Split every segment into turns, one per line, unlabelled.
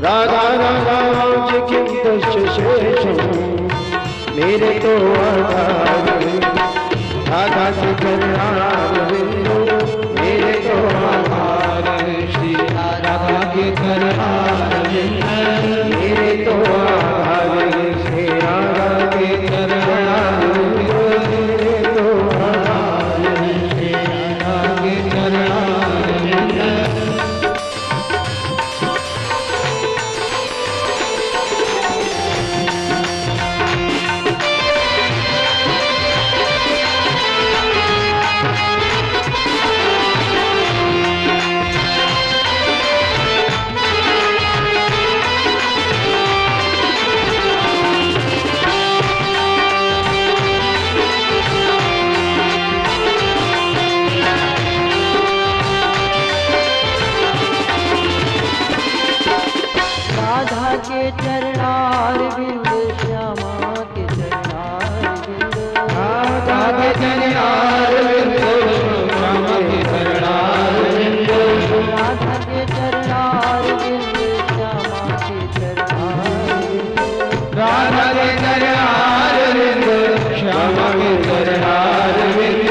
राधा राधांश किं तस्य शेषम् मेरे तो आधार राधा के चरणारविंदो मेरे तो आधार श्री राधा के चरणारविंदो मेरे तो आधार श्री राधा के चरणारविंदो मेरे तो आधार श्री राधा के चरणारविंदो।
के चरणारविंद श्यामा के चरणारविंद
राधा के चरणारविंद श्यामा के चरणारविंद
राधा के चरणारविंद श्यामा के चरणारविंद
राधा के चरणारविंद श्यामा के चरणारविंद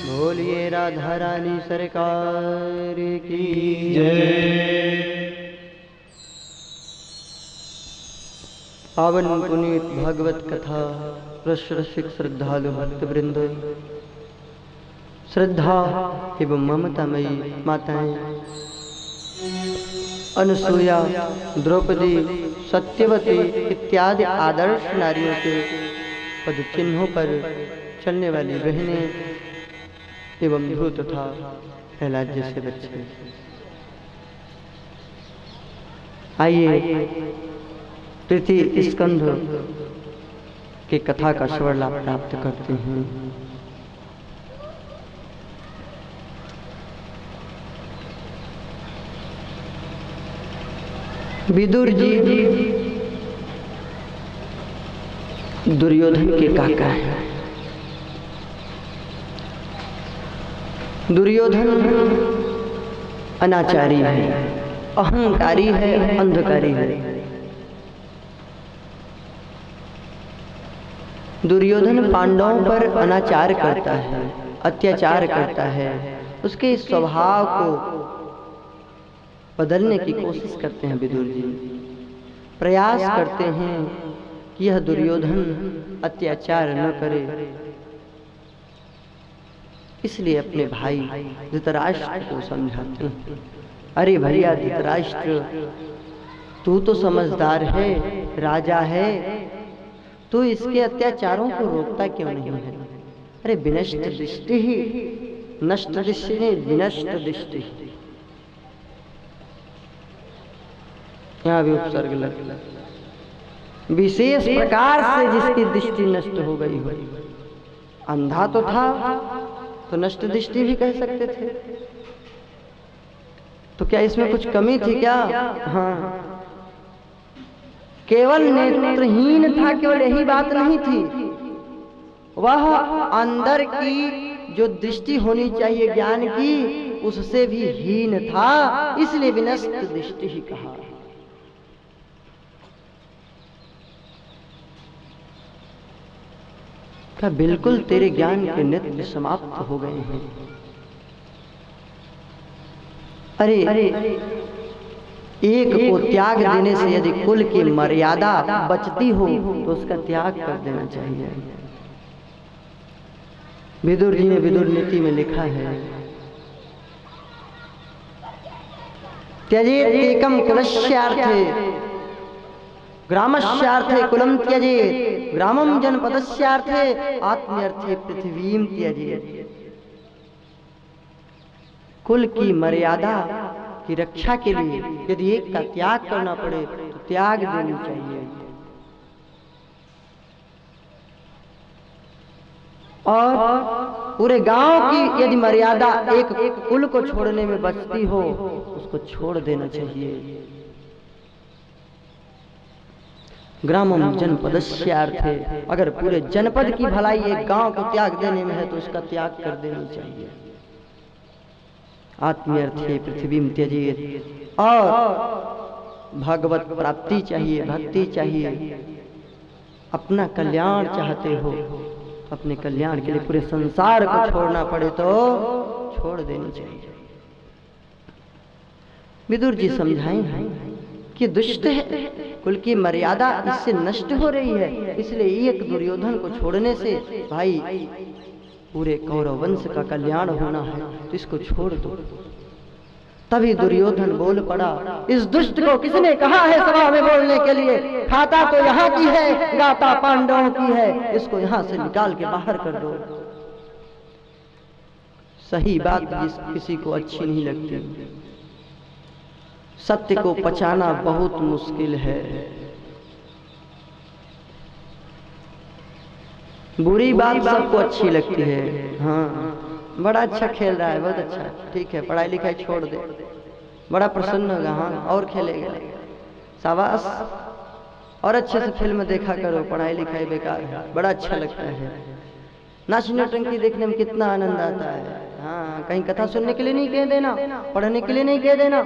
बोलिए राधा रानी सरकार की
जय।
पावन पुनीत भागवत कथा रसिक श्रद्धालु भक्त वृंद, श्रद्धा एवं ममतामयी माताएं अनुसूया, द्रौपदी, सत्यवती इत्यादि आदर्श नारियों के पद चिन्हों पर चलने वाली बहनें एवं ध्रुव तथा प्रहलाद जैसे बच्चे, आइए प्रीति स्कंध की कथा का स्वर लाभ प्राप्त करते हैं। विदुर जी दुर्योधन के काका हैं। दुर्योधन अनाचारी है, अहंकारी है, अंधकारी है। दुर्योधन पांडवों पर अनाचार करता है, अत्याचार करता है। उसके स्वभाव को बदलने की कोशिश करते हैं विदुर जी, प्रयास करते हैं कि यह दुर्योधन अत्याचार न करे। इसलिए अपने भाई धृतराष्ट्र को समझाते हैं, अरे भैया धृतराष्ट्र, तू तो समझदार है, राजा है, तू इसके अत्याचारों को रोकता क्यों नहीं है? अरे विनष्ट दृष्टि ही, नष्ट दृष्टि नहीं, विनष्ट दृष्टि। यहाँ भी उपसर्ग लग, विशेष प्रकार से जिसकी दृष्टि नष्ट हो गई हो। अंधा तो था तो नष्ट दृष्टि भी कह सकते थे, तो क्या इसमें कुछ कमी थी क्या? हाँ, केवल नेत्रहीन था, केवल यही बात नहीं थी, वह अंदर की जो दृष्टि होनी चाहिए ज्ञान की, उससे भी हीन था, इसलिए विनष्ट दृष्टि ही कहा। क्या बिल्कुल तेरे ज्ञान के नेत्र समाप्त हो गए हैं? अरे एक को त्याग देने से यदि कुल की मर्यादा बचती हो तो उसका त्याग कर देना चाहिए। विदुर जी ने विदुर नीति में लिखा है, त्यजेत एकम कुलस्यार्थे ग्रामस्यार्थे कुलम त्यजेत ग्रामम जनपदस्यार्थे आत्म्यर्थे पृथ्वीम त्यजेत। कुल की मर्यादा की रक्षा के लिए यदि एक का त्याग करना पड़े तो त्याग देनी चाहिए। और पूरे गांव की यदि मर्यादा एक कुल को छोड़ने में बचती हो उसको छोड़ देना चाहिए। ग्रामम जनपदस्यार्थे, अगर पूरे जनपद की भलाई एक गांव को त्याग देने में है तो उसका त्याग कर देना चाहिए। आत्मीयर्थे पृथ्वीम त्यजेत, और भगवत प्राप्ति चाहिए, भक्ति चाहिए। अपना कल्याण चाहते हो, अपने कल्याण के लिए पूरे संसार को छोड़ना पड़े तो छोड़ देनी चाहिए। विदुर जी समझाएं कि दुष्ट है, कुल की मर्यादा इससे नष्ट हो रही है, इसलिए एक दुर्योधन को छोड़ने से भाई पूरे कौरव वंश का कल्याण होना है, तो इसको छोड़ दो। तभी दुर्योधन बोल पड़ा, इस दुष्ट को किसने कहा है सभा में बोलने के लिए? खाता तो यहाँ की है, गाता पांडवों की है, इसको यहाँ से निकाल के बाहर कर दो। सही बात जिस किसी को अच्छी नहीं लगती, सत्य को पचाना बहुत मुश्किल है। बुरी बात सबको अच्छी लगती है। हाँ, बड़ा अच्छा खेल रहा है, बहुत अच्छा, ठीक है, पढ़ाई लिखाई छोड़ दे, बड़ा प्रसन्न होगा, हाँ और खेलेगा, शाबाश, और अच्छे से फिल्म देखा करो, पढ़ाई लिखाई बेकार है, बड़ा अच्छा लगता है। नाच नौटंकी देखने में कितना आनंद आता है। हाँ, कहीं कथा सुनने के लिए नहीं कह देना, पढ़ने के लिए नहीं कह देना,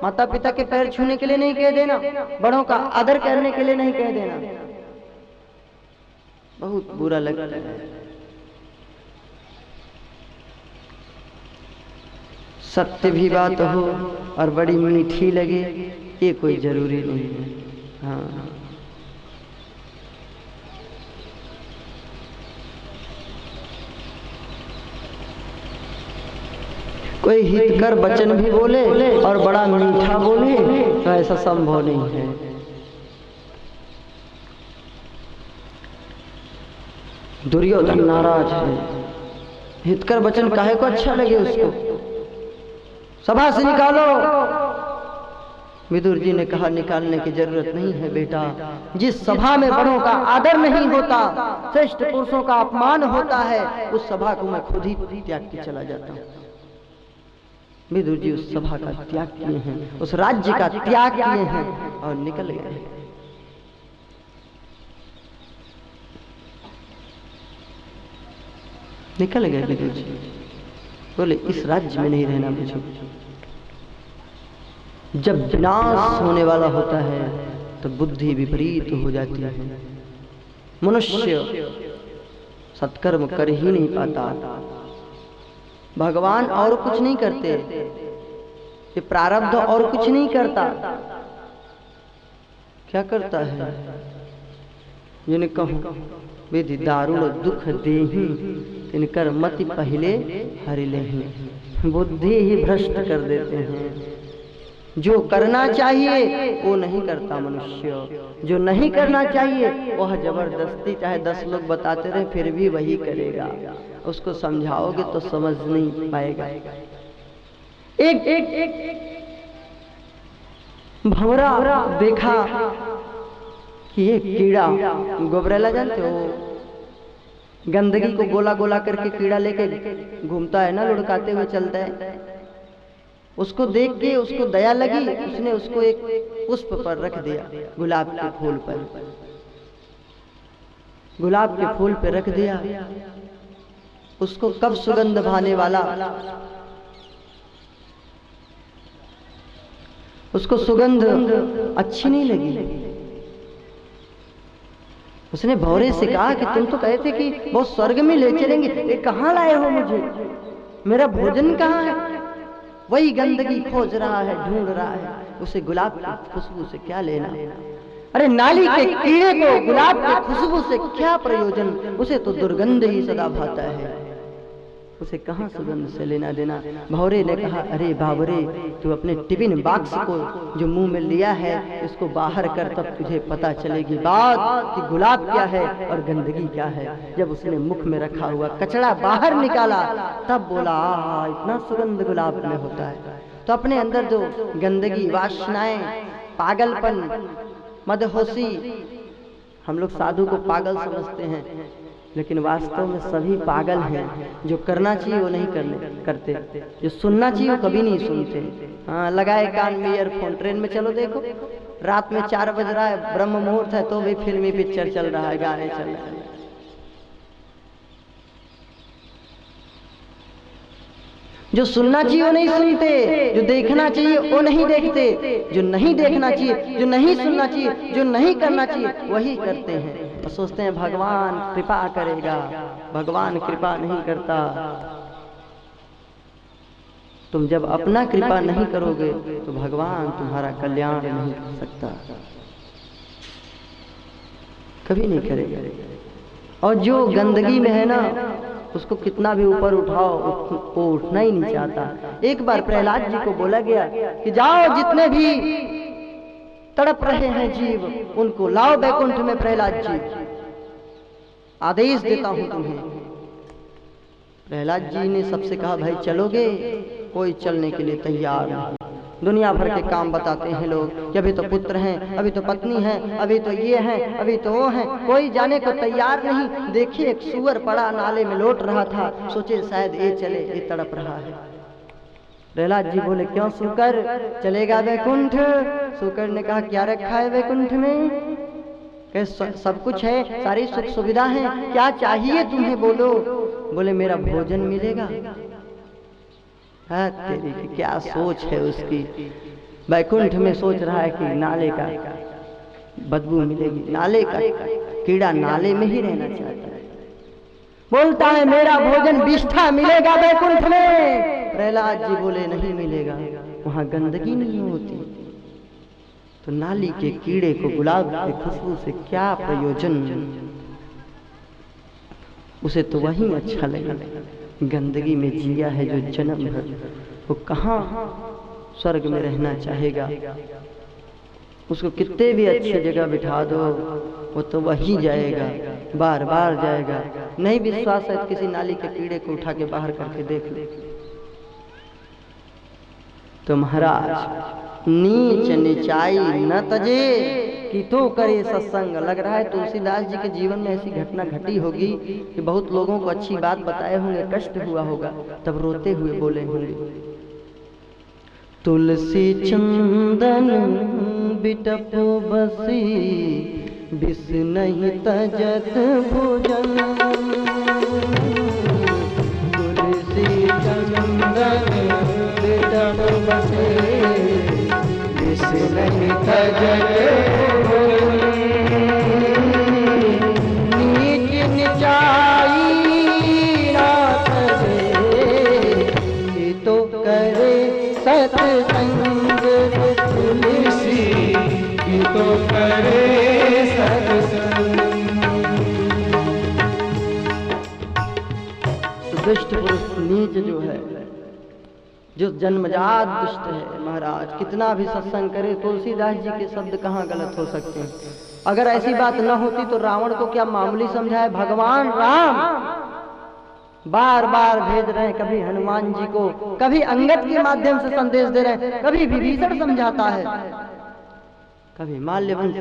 माता पिता के पैर छूने के लिए नहीं कह देना, बड़ों का आदर करने के लिए नहीं कह देना, बहुत बुरा लगता है। सत्य भी बात हो और बड़ी मीठी लगे, ये कोई जरूरी नहीं है। हाँ, कोई हितकर वचन भी बोले और बड़ा मीठा बोले तो ऐसा संभव नहीं है। दुर्योधन नाराज है, हितकर वचन काहे को अच्छा लगे उसको, सभा से निकालो। विदुर जी ने कहा निकालने की जरूरत नहीं है बेटा, जिस सभा में बड़ों का आदर नहीं होता, श्रेष्ठ पुरुषों का अपमान होता है, उस सभा को मैं खुद ही त्याग के चला जाता हूँ। विदुर जी उस सभा का त्याग किए हैं, उस राज्य का त्याग किए हैं और निकल गए। निकल गए विदुर जी, बोले इस राज्य में नहीं रहना मुझे। जब विनाश होने वाला होता है तो बुद्धि विपरीत हो जाती है। मनुष्य सत्कर्म कर ही नहीं पाता। भगवान और कुछ नहीं करते, ये प्रारब्ध और कुछ नहीं करता। क्या करता है? जिन्हें कहूं विधि दारुण दुख देही, तिनकर मति पहले हरि लेहि। बुद्धि ही भ्रष्ट कर देते हैं। जो करना चाहिए वो नहीं करता मनुष्य, जो नहीं करना चाहिए वह जबरदस्ती चाहे 10 लोग बताते रहे फिर भी वही करेगा। उसको समझाओगे तो समझ नहीं पाएगा। एक भंवरा देखा कि एक कीड़ा, गोबरेला जानते हो, गंदगी को गोला गोला करके कीड़ा लेके घूमता है ना, लुढ़काते हुए चलता है। उसको देख के उसको दया लगी, उसने उसको एक पुष्प पर रख दिया, गुलाब के फूल पर। गुलाब के फूल पे रख दिया। उसको कब सुगंध भाने वाला, उसको सुगंध अच्छी नहीं लगी। उसने भौरे से कहा कि तुम तो कहते कि बहुत स्वर्ग में ले चलेंगे, ये कहाँ लाए हो मुझे? मेरा भोजन कहाँ है? वही गंदगी खोज रहा है, ढूंढ रहा है। उसे गुलाब की खुशबू से क्या लेना? अरे नाली के कीड़े को गुलाब की खुशबू से क्या प्रयोजन? उसे तो दुर्गंध ही सदा भाता है। उसे कहाँ सुगंध से लेना देना। भौरे ने कहा, अरे बाबरे, तू अपने टिफिन बॉक्स को जो मुंह में लिया है इसको बाहर कर, तब तुझे पता चलेगी बात कि गुलाब क्या है और गंदगी क्या है। जब उसने मुख में रखा हुआ कचड़ा बाहर निकाला तब बोला, आहा, इतना सुगंध गुलाब में होता है। तो अपने अंदर जो गंदगी, वासनाएं, पागलपन, मदहोशी, हम लोग साधु को पागल समझते हैं, लेकिन वास्तव में सभी पागल हैं। जो करना चाहिए वो नहीं करते, जो सुनना चाहिए वो कभी नहीं सुनते। हाँ, लगाए कान में ईयरफोन, ट्रेन में चलो देखो, रात में 4 बज रहा है, ब्रह्म मुहूर्त है, तो भी फिल्मी पिक्चर चल रहा है, गाने चल रहे हैं। जो सुनना चाहिए वो नहीं सुनते, जो देखना चाहिए वो नहीं देखते, जो नहीं देखना चाहिए, जो नहीं सुनना चाहिए, जो नहीं करना चाहिए वही करते हैं और सोचते हैं भगवान कृपा करेगा। भगवान कृपा नहीं करता। तुम जब अपना कृपा नहीं करोगे तो भगवान तुम्हारा कल्याण नहीं कर सकता, कभी नहीं करेगा। और जो गंदगी में है ना, उसको कितना भी ऊपर उठाओ वो उठना ही नहीं चाहता। एक बार प्रहलाद जी को बोला गया कि जाओ, जितने भी तड़प रहे हैं जीव उनको लाओ बैकुंठ में। प्रहलाद जी, आदेश देता हूं तुम्हें। प्रहलाद जी ने सबसे कहा, भाई चलोगे? कोई चलने के लिए तैयार नहीं। दुनिया भर के काम बताते हैं लोग कि अभी तो पुत्र हैं, अभी तो पत्नी है, अभी तो ये हैं, अभी तो वो हैं, कोई जाने को तैयार नहीं। देखिए, एक सूअर पड़ा नाले में लौट रहा था, सोचे शायद ये चले, ये तड़प रहा है। प्रहलाद जी बोले, क्यों सूकर, चलेगा वैकुंठ? सूकर ने कहा, क्या रखा है वैकुंठ में? कहे, सब कुछ है, सारी सुख सुविधा है, क्या चाहिए तुम्हें बोलो। बोले, मेरा भोजन मिलेगा। हाँ, तेरी की क्या सोच है उसकी। वैकुंठ में सोच रहा है कि नाले का बदबू मिलेगी, नाले का कीड़ा नाले में ही रहना चाहता है। बोलता है, मेरा भोजन विष्ठा मिलेगा वैकुंठ में। प्रहलाद जी बोले, नहीं मिलेगा, वहां गंदगी नहीं होती। तो नाली के कीड़े को गुलाब की खुशबू से क्या प्रयोजन, उसे तो वही अच्छा लगे। गंदगी में जिया है जो जन्म भर, वो कहाँ स्वर्ग में रहना चाहेगा। उसको कितने भी अच्छी जगह बिठा दो वो तो वही जाएगा, बार बार जाएगा। नहीं विश्वास है तो किसी नाली के कीड़े को उठा के बाहर करके देख लो। तो महाराज, नीच नीचाई न तजे कि तो करे सत्संग। लग रहा है तुलसीदास जी के जीवन में ऐसी घटना घटी होगी कि बहुत लोगों को अच्छी बात बताए होंगे, कष्ट हुआ होगा, तब रोते हुए बोले होंगे, तुलसी चंदन बिटप बसी, बिस नहीं तजत भोजन। तुलसी चंदन बिटप बसी, बिस नहीं तजत भोजन। नीच नीचाई रात दे तो करे सत्संग। तुलसी की तो करे सत्संग। दुष्ट पुरुष नीच जो है, जो जन्मजात दुष्ट है, महाराज कितना भी सत्संग करे, तुलसीदास जी के शब्द कहाँ गलत हो सकते हैं। अगर ऐसी बात न होती तो रावण को क्या मामूली समझा है। भगवान राम बार बार भेज रहे हैं, कभी हनुमान जी को, कभी अंगद के माध्यम से संदेश दे रहे हैं, कभी विभीषण समझाता है, कभी माल्यवंश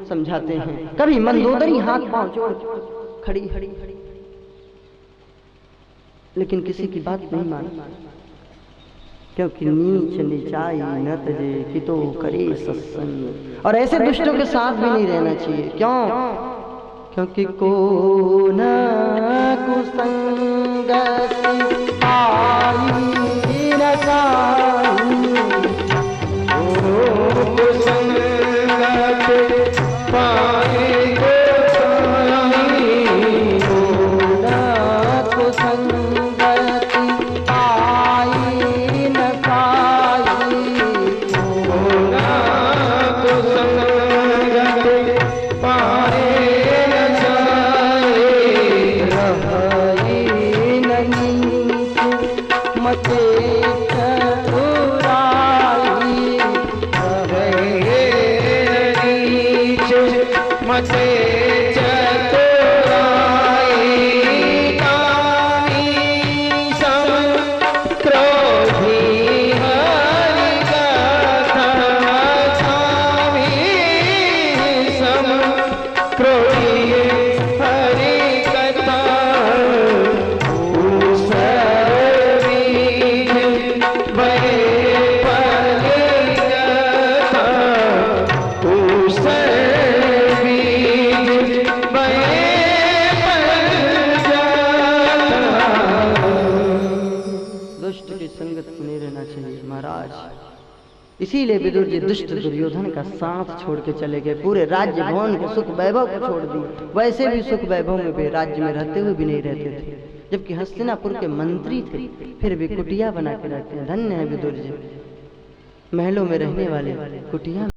समझाते हैं, कभी मंदोदरी हाथ पांव जोड़ खड़ी खड़ी, लेकिन किसी की बात नहीं मानता, क्योंकि नीच नीचाई न तजे कि तो करे सत्संग। और ऐसे दुष्टों के साथ भी नहीं रहना चाहिए। क्यों? क्योंकि को न कुसंगति आई न काई, ओ कुसंगति पाए गोसाई। को न कुसंगति आई न काई, को न कुसंगति पाए नहीं इसीलिए विदुर जी दुष्ट दुर्योधन का साथ छोड़ के चले गए, पूरे राज्य भवन के सुख वैभव को छोड़ दिए। वैसे भी सुख वैभव में भी राज्य में रहते हुए भी नहीं रहते थे, जबकि हस्तिनापुर के मंत्री थे, फिर भी कुटिया बना के रहते हैं। धन्य है विदुर जी, महलों में रहने वाले कुटिया